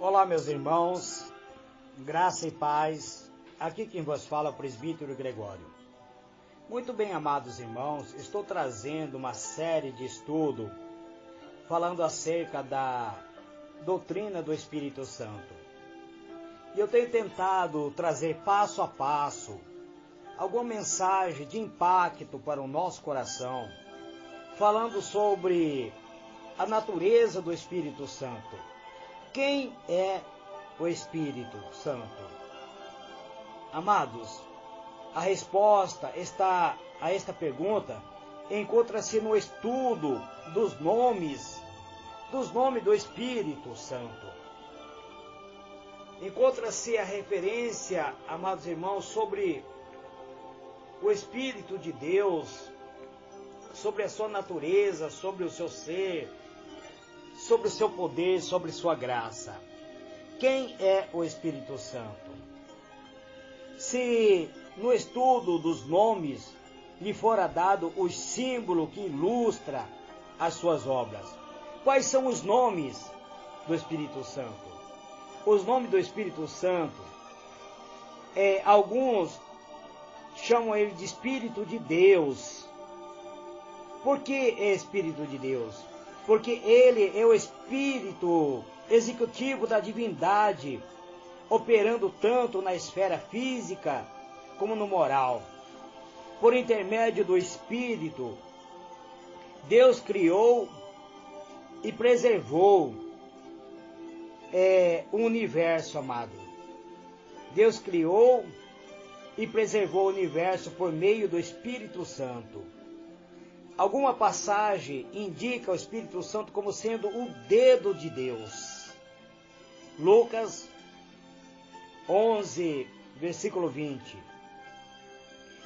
Olá, meus irmãos, graça e paz. Aqui quem vos fala é o presbítero Gregório. Muito bem, amados irmãos, estou trazendo uma série de estudo falando acerca da doutrina do Espírito Santo. E eu tenho tentado trazer passo a passo alguma mensagem de impacto para o nosso coração, falando sobre a natureza do Espírito Santo. Quem é o Espírito Santo? Amados, a resposta a esta pergunta encontra-se no estudo dos nomes do Espírito Santo. Encontra-se a referência, amados irmãos, sobre o Espírito de Deus, sobre a sua natureza, sobre o seu ser, sobre o seu poder, sobre sua graça. Quem é o Espírito Santo? Se no estudo dos nomes lhe fora dado o símbolo que ilustra as suas obras, quais são os nomes do Espírito Santo? Os nomes do Espírito Santo, alguns chamam ele de Espírito de Deus. Por que é Espírito de Deus? Porque ele é o Espírito executivo da divindade, operando tanto na esfera física como no moral. Por intermédio do Espírito, Deus criou e preservou o universo, amado. Deus criou e preservou o universo por meio do Espírito Santo. Alguma passagem indica o Espírito Santo como sendo o dedo de Deus. Lucas 11, versículo 20.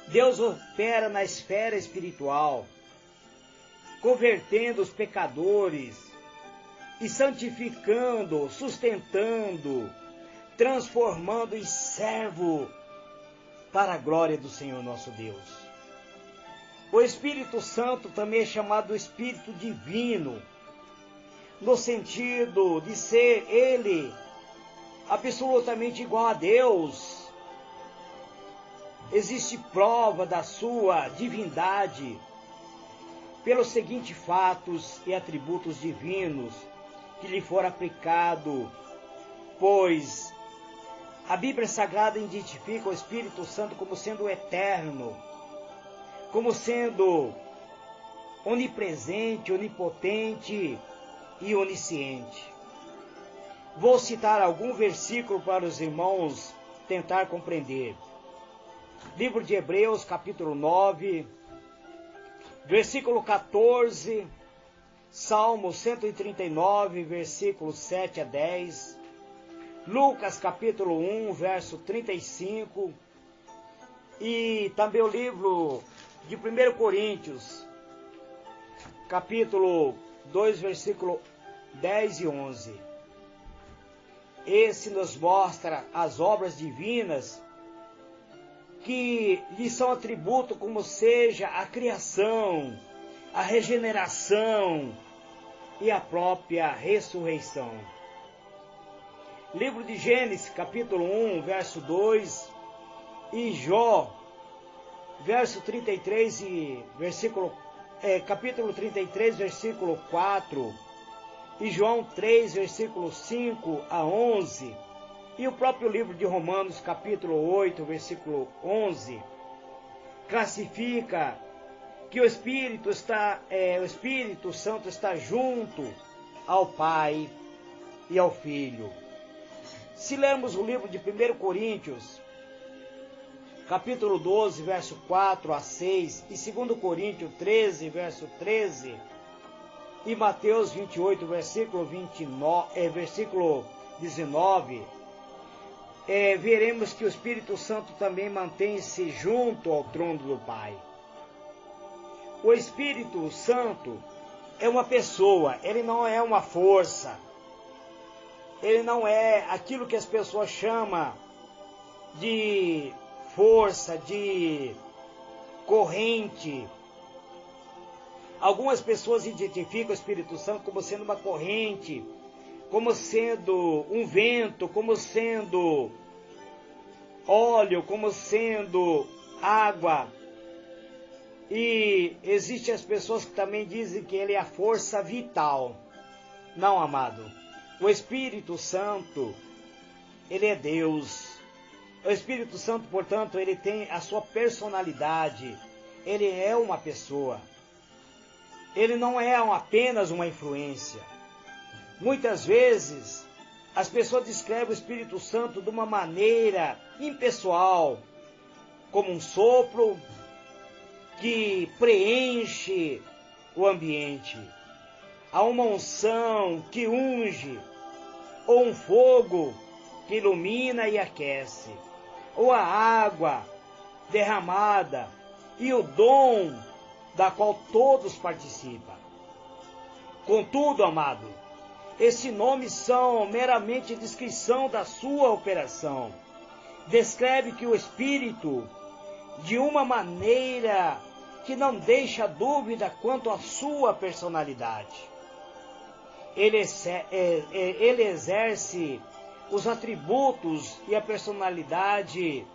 Deus opera na esfera espiritual, convertendo os pecadores e santificando, sustentando, transformando em servo para a glória do Senhor nosso Deus. O Espírito Santo também é chamado Espírito Divino, no sentido de ser ele absolutamente igual a Deus. Existe prova da sua divindade pelos seguintes fatos e atributos divinos que lhe foram aplicados, pois a Bíblia Sagrada identifica o Espírito Santo como sendo eterno, como sendo onipresente, onipotente e onisciente. Vou citar algum versículo para os irmãos tentar compreender. Livro de Hebreus, capítulo 9, versículo 14, Salmo 139, versículos 7 a 10, Lucas, capítulo 1, verso 35, e também o livro de 1 Coríntios, capítulo 2, versículo 10 e 11. Esse nos mostra as obras divinas que lhe são atributo, como seja a criação, a regeneração e a própria ressurreição. Livro de Gênesis, capítulo 1, verso 2, e Jó, verso 33 e capítulo 33, versículo 4, e João 3, versículo 5 a 11, e o próprio livro de Romanos, capítulo 8, versículo 11, classifica que o Espírito Santo está junto ao Pai e ao Filho. Se lermos o livro de 1 Coríntios, capítulo 12, verso 4 a 6, e 2 Coríntios 13, verso 13, e Mateus 28, versículo 19, veremos que o Espírito Santo também mantém-se junto ao trono do Pai. O Espírito Santo é uma pessoa, ele não é uma força, ele não é aquilo que as pessoas chamam de força, de corrente. Algumas pessoas identificam o Espírito Santo como sendo uma corrente, como sendo um vento, como sendo óleo, como sendo água. E existem as pessoas que também dizem que ele é a força vital. Não, amado. O Espírito Santo, ele é Deus. O Espírito Santo, portanto, ele tem a sua personalidade. Ele é uma pessoa. Ele não é apenas uma influência. Muitas vezes, as pessoas descrevem o Espírito Santo de uma maneira impessoal, como um sopro que preenche o ambiente. Há uma unção que unge, ou um fogo que ilumina e aquece, ou a água derramada e o dom da qual todos participam. Contudo, amado, esses nomes são meramente descrição da sua operação. Descreve que o Espírito, de uma maneira que não deixa dúvida quanto à sua personalidade. Ele exerce os atributos e a personalidade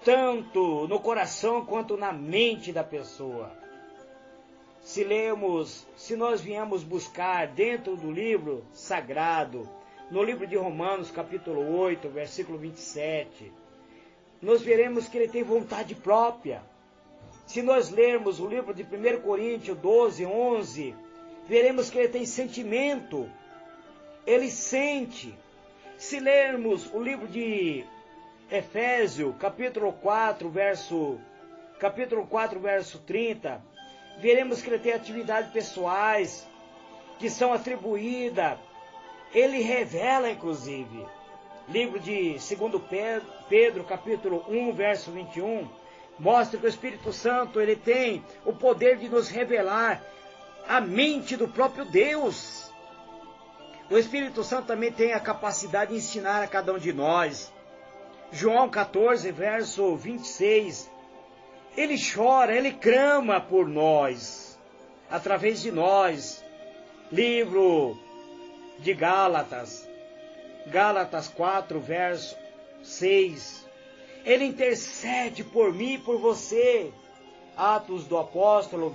tanto no coração quanto na mente da pessoa. Se nós viemos buscar dentro do livro sagrado, no livro de Romanos, capítulo 8, versículo 27, nós veremos que ele tem vontade própria. Se nós lermos o livro de 1 Coríntios 12, 11, veremos que ele tem sentimento, ele sente. Se lermos o livro de Efésios, capítulo 4, verso 30, veremos que ele tem atividades pessoais que são atribuídas. Ele revela, inclusive. Livro de 2 Pedro, capítulo 1, verso 21, mostra que o Espírito Santo ele tem o poder de nos revelar a mente do próprio Deus. O Espírito Santo também tem a capacidade de ensinar a cada um de nós. João 14, verso 26, ele chora, ele clama por nós, através de nós. Livro de Gálatas 4, verso 6, ele intercede por mim e por você. Atos do Apóstolo,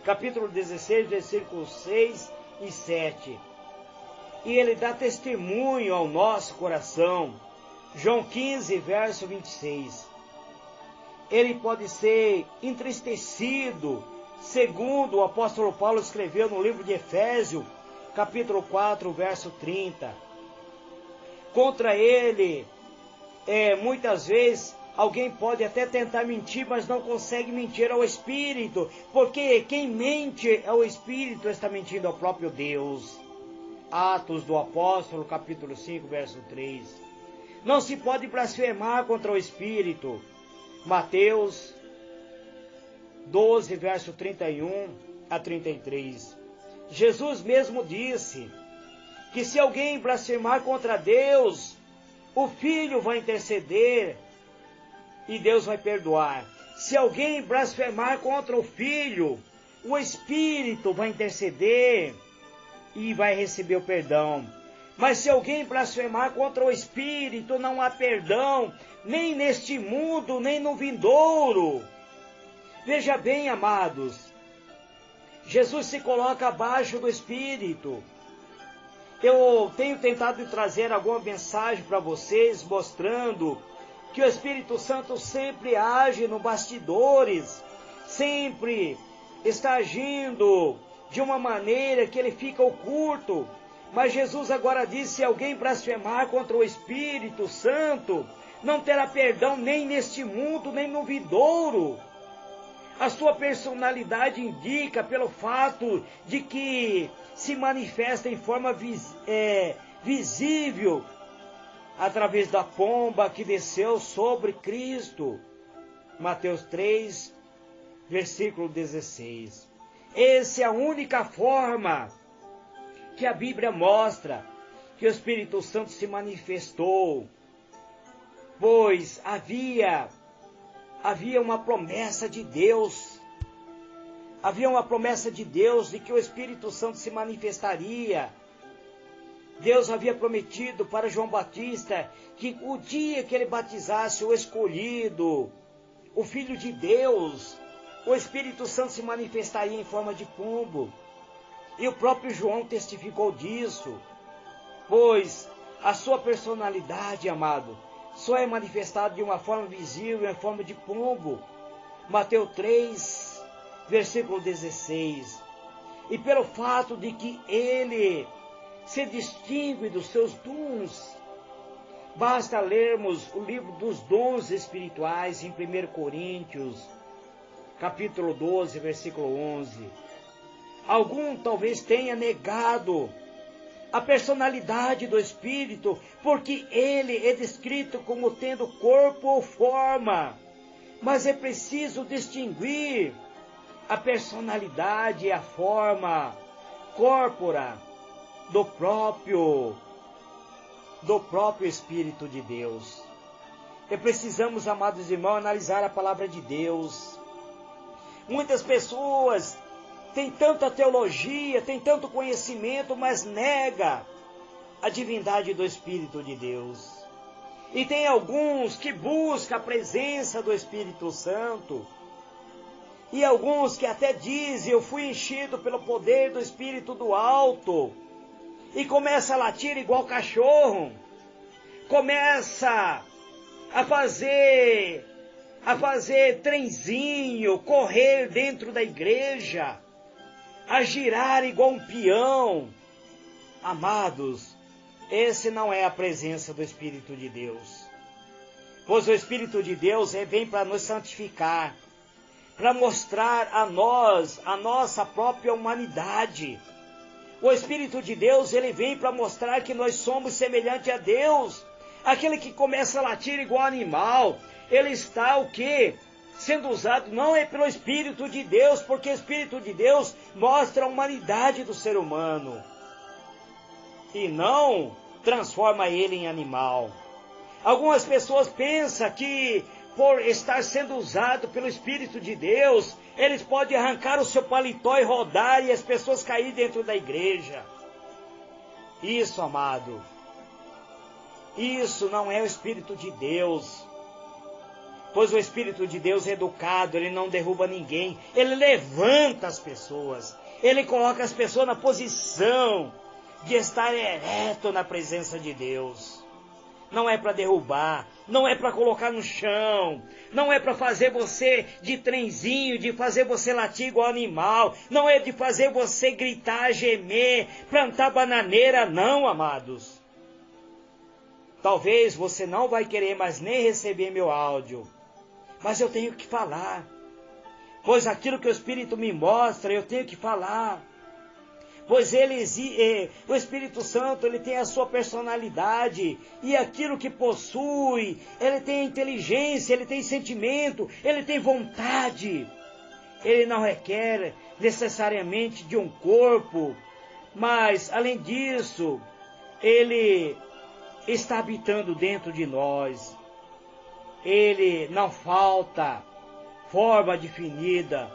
capítulo 16, versículos 6 e 7. E ele dá testemunho ao nosso coração. João 15, verso 26. Ele pode ser entristecido, segundo o apóstolo Paulo escreveu no livro de Efésios, capítulo 4, verso 30. Contra ele, muitas vezes, alguém pode até tentar mentir, mas não consegue mentir ao Espírito, porque quem mente ao Espírito está mentindo ao próprio Deus. Atos do Apóstolo, capítulo 5, verso 3. Não se pode blasfemar contra o Espírito. Mateus 12, verso 31 a 33. Jesus mesmo disse que se alguém blasfemar contra Deus, o Filho vai interceder e Deus vai perdoar. Se alguém blasfemar contra o Filho, o Espírito vai interceder e vai receber o perdão. Mas se alguém blasfemar contra o Espírito, não há perdão, nem neste mundo, nem no vindouro. Veja bem, amados, Jesus se coloca abaixo do Espírito. Eu tenho tentado trazer alguma mensagem para vocês, mostrando que o Espírito Santo sempre age nos bastidores, sempre está agindo de uma maneira que ele fica oculto. Mas Jesus agora diz: se alguém blasfemar contra o Espírito Santo, não terá perdão nem neste mundo, nem no vindouro. A sua personalidade indica pelo fato de que se manifesta em forma visível através da pomba que desceu sobre Cristo. Mateus 3, versículo 16. Essa é a única forma que a Bíblia mostra que o Espírito Santo se manifestou, pois havia uma promessa de Deus. Havia uma promessa de Deus de que o Espírito Santo se manifestaria Deus havia prometido para João Batista que o dia que ele batizasse o escolhido, o Filho de Deus, o Espírito Santo se manifestaria em forma de pombo. E o próprio João testificou disso, pois a sua personalidade, amado, só é manifestada de uma forma visível, em forma de pombo. Mateus 3, versículo 16. E pelo fato de que ele se distingue dos seus dons, basta lermos o livro dos dons espirituais em 1 Coríntios, capítulo 12, versículo 11. Algum talvez tenha negado a personalidade do Espírito, porque ele é descrito como tendo corpo ou forma. Mas é preciso distinguir a personalidade e a forma corpórea do próprio Espírito de Deus. E precisamos, amados irmãos, analisar a palavra de Deus. Muitas pessoas têm tanta teologia, têm tanto conhecimento, mas nega a divindade do Espírito de Deus. E tem alguns que buscam a presença do Espírito Santo. E alguns que até dizem, eu fui enchido pelo poder do Espírito do alto. E começa a latir igual cachorro. Começa a fazer trenzinho, correr dentro da igreja. A girar igual um peão. Amados, esse não é a presença do Espírito de Deus. Pois o Espírito de Deus vem para nos santificar, para mostrar a nós a nossa própria humanidade. O Espírito de Deus, ele vem para mostrar que nós somos semelhantes a Deus. Aquele que começa a latir igual animal, ele está o quê? Sendo usado não é pelo Espírito de Deus, porque o Espírito de Deus mostra a humanidade do ser humano e não transforma ele em animal. Algumas pessoas pensam que por estar sendo usado pelo Espírito de Deus, eles podem arrancar o seu paletó e rodar e as pessoas caírem dentro da igreja. Isso, amado, isso não é o Espírito de Deus. Pois o Espírito de Deus é educado, ele não derruba ninguém, ele levanta as pessoas, ele coloca as pessoas na posição de estar ereto na presença de Deus. Não é para derrubar, não é para colocar no chão, não é para fazer você de trenzinho, de fazer você latir igual animal, não é de fazer você gritar, gemer, plantar bananeira, não, amados. Talvez você não vai querer mais nem receber meu áudio, mas eu tenho que falar, pois aquilo que o Espírito me mostra, eu tenho que falar. Pois o Espírito Santo, ele tem a sua personalidade, e aquilo que possui, ele tem inteligência, ele tem sentimento, ele tem vontade. Ele não requer necessariamente de um corpo, mas, além disso, ele está habitando dentro de nós. Ele não falta forma definida,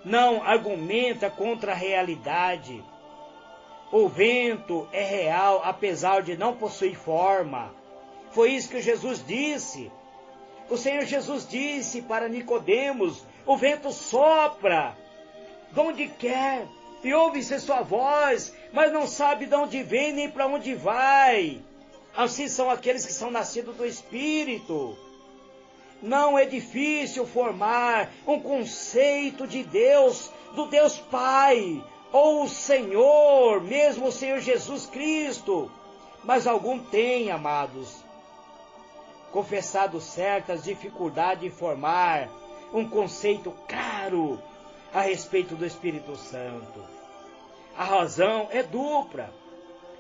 não argumenta contra a realidade. O vento é real, apesar de não possuir forma. Foi isso que Jesus disse. O Senhor Jesus disse para Nicodemos, o vento sopra de onde quer, e ouve-se sua voz, mas não sabe de onde vem nem para onde vai. Assim são aqueles que são nascidos do Espírito. Não é difícil formar um conceito de Deus, do Deus Pai, ou o Senhor, mesmo o Senhor Jesus Cristo. Mas algum tem, amados, confessado certas dificuldades em formar um conceito claro a respeito do Espírito Santo. A razão é dupla.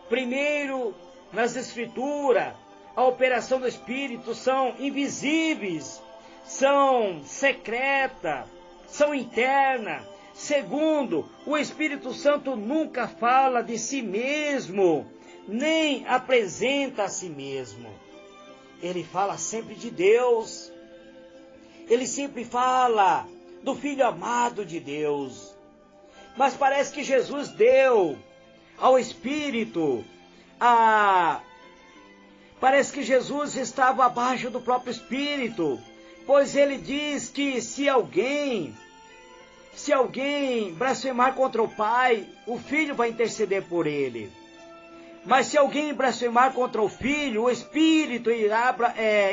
Primeiro, nas Escrituras, a operação do Espírito são invisíveis, são secretas, são internas. Segundo, o Espírito Santo nunca fala de si mesmo, nem apresenta a si mesmo. Ele fala sempre de Deus. Ele sempre fala do Filho amado de Deus. Mas parece que Jesus deu ao Espírito Parece que Jesus estava abaixo do próprio Espírito, pois ele diz que se alguém blasfemar contra o Pai, o Filho vai interceder por ele. Mas se alguém blasfemar contra o Filho, o Espírito irá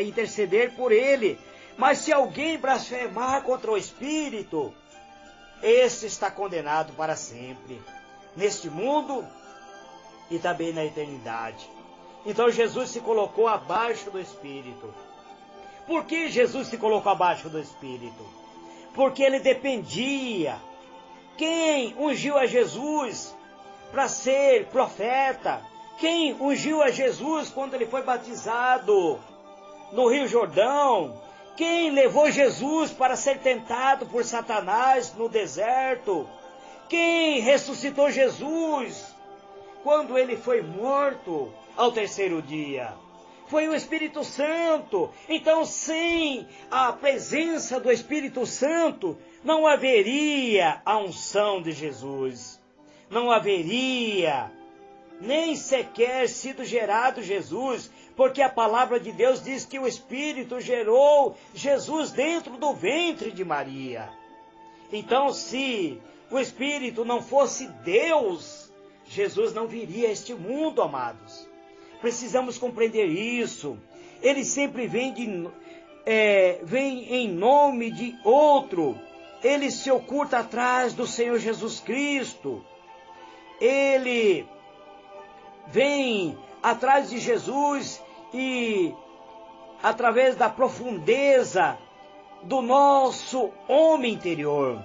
interceder por ele. Mas se alguém blasfemar contra o Espírito, esse está condenado para sempre, neste mundo e também na eternidade. Então Jesus se colocou abaixo do Espírito. Por que Jesus se colocou abaixo do Espírito? Porque ele dependia. Quem ungiu a Jesus para ser profeta? Quem ungiu a Jesus quando ele foi batizado no Rio Jordão? Quem levou Jesus para ser tentado por Satanás no deserto? Quem ressuscitou Jesus quando ele foi morto ao terceiro dia? Foi o Espírito Santo. Então, sem a presença do Espírito Santo, não haveria a unção de Jesus. Não haveria nem sequer sido gerado Jesus, porque a palavra de Deus diz que o Espírito gerou Jesus dentro do ventre de Maria. Então, se o Espírito não fosse Deus, Jesus não viria a este mundo, amados. Precisamos compreender isso. Ele sempre vem em nome de outro. Ele se oculta atrás do Senhor Jesus Cristo. Ele vem atrás de Jesus e, através da profundeza do nosso homem interior,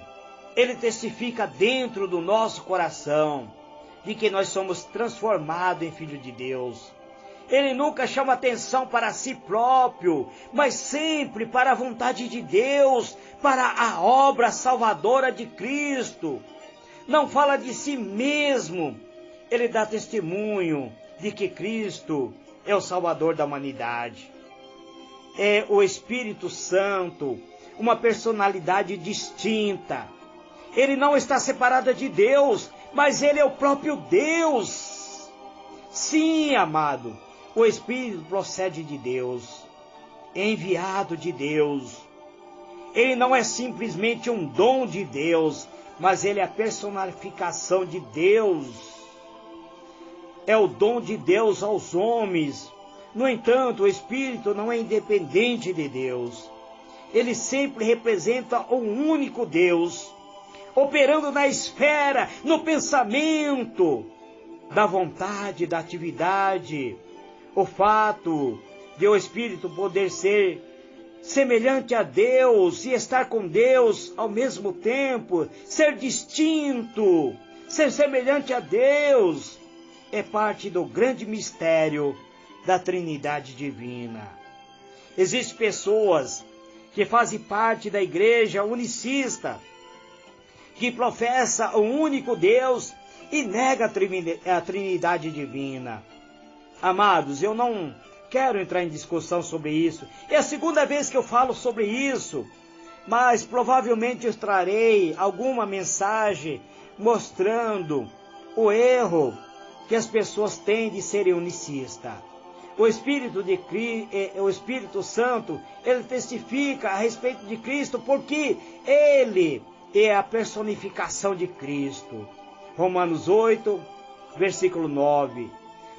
ele testifica dentro do nosso coração de que nós somos transformados em filhos de Deus. Ele nunca chama atenção para si próprio, mas sempre para a vontade de Deus, para a obra salvadora de Cristo. Não fala de si mesmo. Ele dá testemunho de que Cristo é o Salvador da humanidade. É o Espírito Santo, uma personalidade distinta. Ele não está separado de Deus, mas ele é o próprio Deus. Sim, amado, o Espírito procede de Deus, é enviado de Deus. Ele não é simplesmente um dom de Deus, mas ele é a personificação de Deus. É o dom de Deus aos homens. No entanto, o Espírito não é independente de Deus. Ele sempre representa um único Deus, operando na esfera, no pensamento, da vontade, da atividade. O fato de o Espírito poder ser semelhante a Deus e estar com Deus ao mesmo tempo, ser distinto, ser semelhante a Deus, é parte do grande mistério da Trindade Divina. Existem pessoas que fazem parte da igreja unicista, que professa o único Deus e nega a Trindade Divina. Amados, eu não quero entrar em discussão sobre isso. É a segunda vez que eu falo sobre isso, mas provavelmente eu trarei alguma mensagem mostrando o erro que as pessoas têm de serem unicistas. O Espírito Santo, ele testifica a respeito de Cristo, porque ele é a personificação de Cristo. Romanos 8, versículo 9.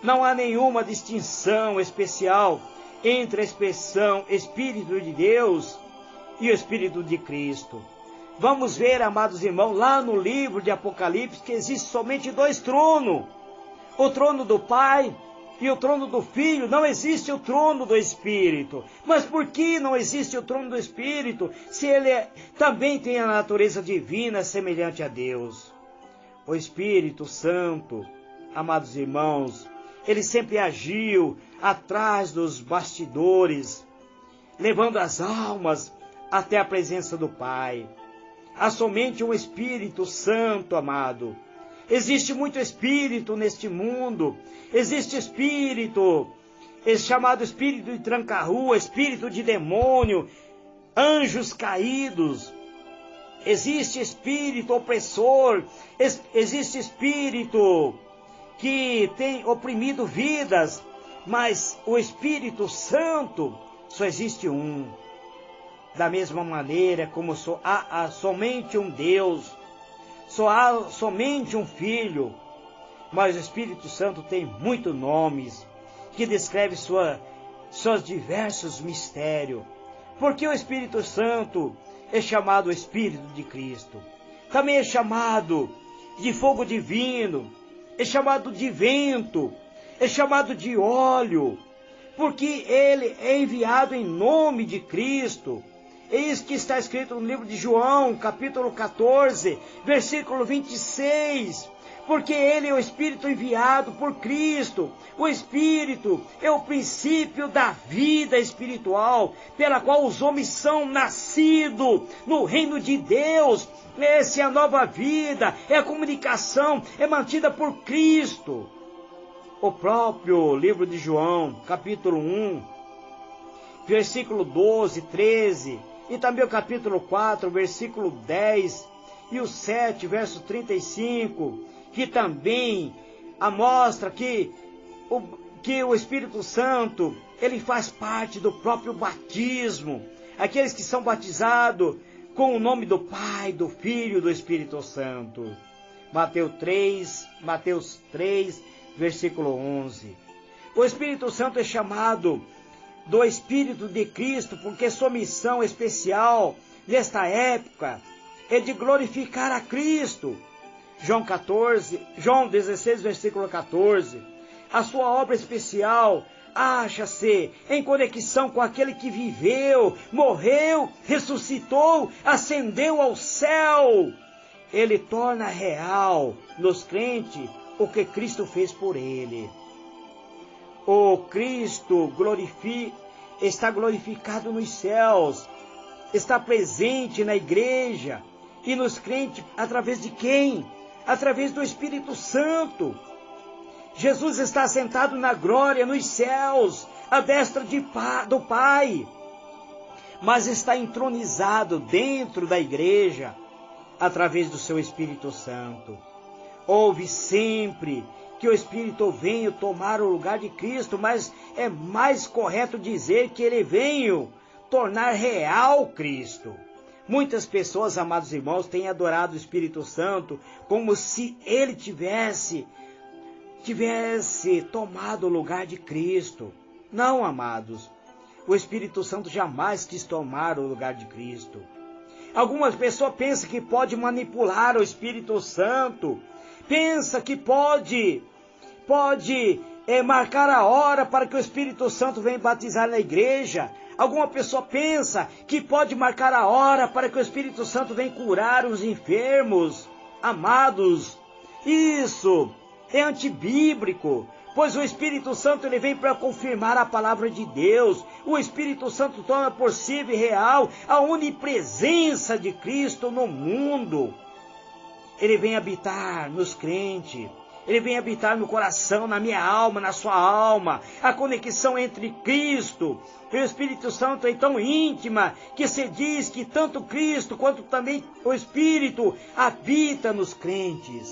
Não há nenhuma distinção especial entre a expressão Espírito de Deus e o Espírito de Cristo. Vamos ver, amados irmãos, lá no livro de Apocalipse, que existe somente dois tronos. O trono do Pai e o trono do Filho. Não existe o trono do Espírito. Mas por que não existe o trono do Espírito, se ele também tem a natureza divina semelhante a Deus? O Espírito Santo, amados irmãos, ele sempre agiu atrás dos bastidores, levando as almas até a presença do Pai. Há somente um Espírito Santo, amado. Existe muito espírito neste mundo. Existe espírito, chamado espírito de tranca-rua, espírito de demônio, anjos caídos. Existe espírito opressor, existe espírito que tem oprimido vidas, mas o Espírito Santo só existe um. Da mesma maneira como só há somente um Deus, só há somente um Filho, mas o Espírito Santo tem muitos nomes que descrevem seus diversos mistérios. Porque o Espírito Santo é chamado Espírito de Cristo. Também é chamado de fogo divino, é chamado de vento, é chamado de óleo, porque ele é enviado em nome de Cristo. É isso que está escrito no livro de João, capítulo 14, versículo 26. Porque ele é o Espírito enviado por Cristo. O Espírito é o princípio da vida espiritual, pela qual os homens são nascidos no reino de Deus. Essa é a nova vida, é a comunicação, é mantida por Cristo. O próprio livro de João, capítulo 1, versículo 12, 13, e também o capítulo 4, versículo 10, e o 7, verso 35, que também mostra que o Espírito Santo, ele faz parte do próprio batismo. Aqueles que são batizados com o nome do Pai, do Filho e do Espírito Santo. Mateus 3, versículo 11. O Espírito Santo é chamado do Espírito de Cristo porque sua missão especial nesta época é de glorificar a Cristo. João 16, versículo 14. A sua obra especial acha-se em conexão com aquele que viveu, morreu, ressuscitou, ascendeu ao céu. Ele torna real nos crentes o que Cristo fez por ele. O Cristo está glorificado nos céus, está presente na igreja e nos crentes através de quem? Através do Espírito Santo. Jesus está sentado na glória nos céus, à destra do Pai, mas está entronizado dentro da igreja através do seu Espírito Santo. Houve sempre que o Espírito venha tomar o lugar de Cristo, mas é mais correto dizer que ele veio tornar real Cristo. Muitas pessoas, amados irmãos, têm adorado o Espírito Santo como se ele tivesse tomado o lugar de Cristo. Não, amados, o Espírito Santo jamais quis tomar o lugar de Cristo. Algumas pessoas pensam que pode manipular o Espírito Santo, pensa que pode marcar a hora para que o Espírito Santo venha batizar na igreja. Alguma pessoa pensa que pode marcar a hora para que o Espírito Santo venha curar os enfermos. Amados, isso é antibíblico, pois o Espírito Santo ele vem para confirmar a palavra de Deus. O Espírito Santo torna possível e real a onipresença de Cristo no mundo. Ele vem habitar nos crentes. Ele vem habitar no coração, na minha alma, na sua alma. A conexão entre Cristo e o Espírito Santo é tão íntima que se diz que tanto Cristo quanto também o Espírito habita nos crentes.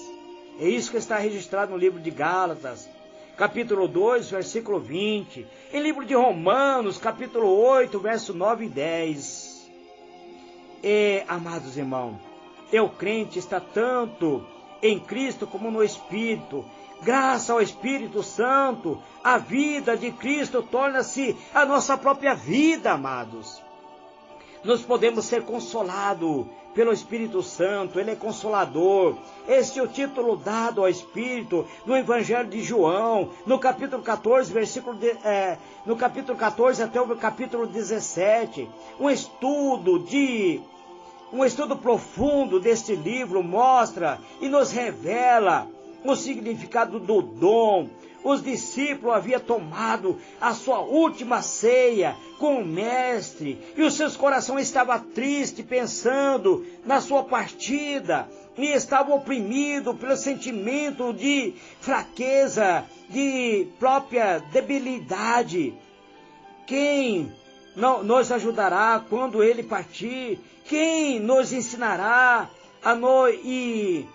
É isso que está registrado no livro de Gálatas, capítulo 2, versículo 20. Em livro de Romanos, capítulo 8, verso 9 e 10. Amados irmãos, o crente está tanto em Cristo como no Espírito. Graças ao Espírito Santo, a vida de Cristo torna-se a nossa própria vida, amados. Nós podemos ser consolados pelo Espírito Santo, ele é consolador. Este é o título dado ao Espírito no Evangelho de João, no capítulo 14, no capítulo 14 até o capítulo 17. Um estudo profundo deste livro mostra e nos revela o significado do dom. Os discípulos haviam tomado a sua última ceia com o Mestre e os seus corações estavam tristes pensando na sua partida e estavam oprimidos pelo sentimento de fraqueza, de própria debilidade. Quem nos ajudará quando ele partir? Quem nos ensinará e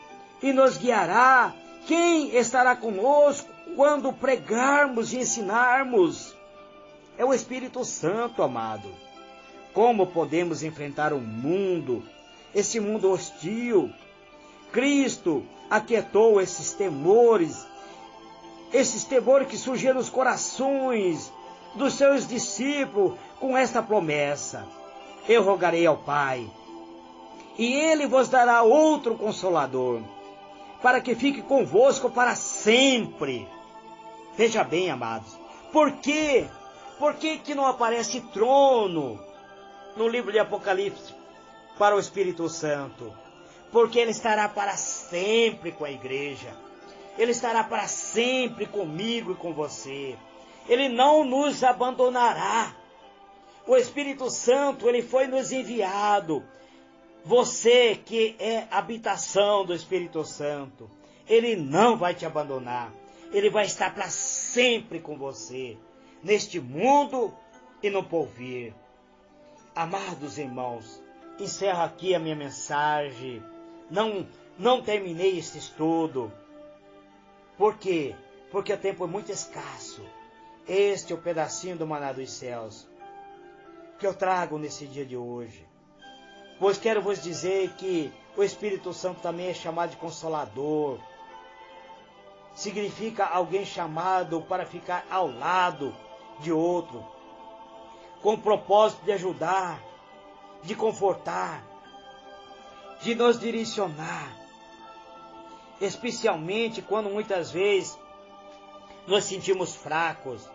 nos guiará? Quem estará conosco quando pregarmos e ensinarmos? É o Espírito Santo, amado. Como podemos enfrentar o mundo, esse mundo hostil? Cristo aquietou esses temores que surgiram nos corações dos seus discípulos com esta promessa: eu rogarei ao Pai, e Ele vos dará outro Consolador, para que fique convosco para sempre. Veja bem, amados, por quê? Por que não aparece trono no livro de Apocalipse para o Espírito Santo? Porque Ele estará para sempre com a igreja. Ele estará para sempre comigo e com você. Ele não nos abandonará. O Espírito Santo, Ele foi nos enviado. Você que é habitação do Espírito Santo, Ele não vai te abandonar. Ele vai estar para sempre com você, neste mundo e no porvir. Amados irmãos, encerro aqui a minha mensagem. Não terminei este estudo. Por quê? Porque o tempo é muito escasso. Este é o pedacinho do maná dos céus que eu trago nesse dia de hoje. Pois quero vos dizer que o Espírito Santo também é chamado de Consolador. Significa alguém chamado para ficar ao lado de outro, com o propósito de ajudar, de confortar, de nos direcionar, especialmente quando muitas vezes nos sentimos fracos,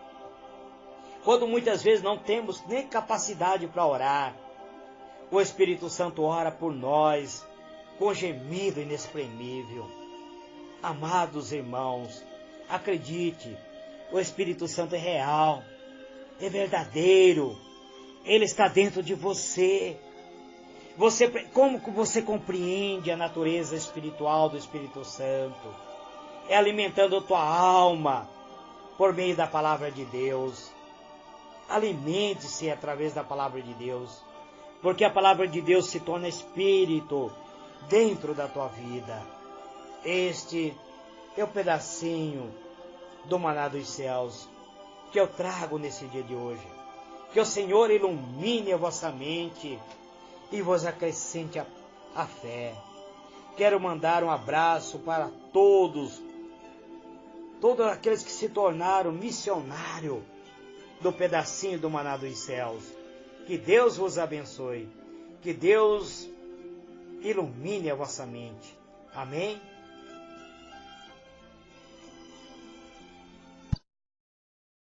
quando muitas vezes não temos nem capacidade para orar. O Espírito Santo ora por nós com gemido inexprimível. Amados irmãos, acredite, o Espírito Santo é real, é verdadeiro, ele está dentro de você. Como que você compreende a natureza espiritual do Espírito Santo? É alimentando a tua alma por meio da palavra de Deus. Alimente-se através da palavra de Deus, porque a palavra de Deus se torna espírito dentro da tua vida. Este é o pedacinho do maná dos céus que eu trago nesse dia de hoje. Que o Senhor ilumine a vossa mente e vos acrescente a fé. Quero mandar um abraço para todos aqueles que se tornaram missionários do pedacinho do maná dos céus. Que Deus vos abençoe, que Deus ilumine a vossa mente. Amém?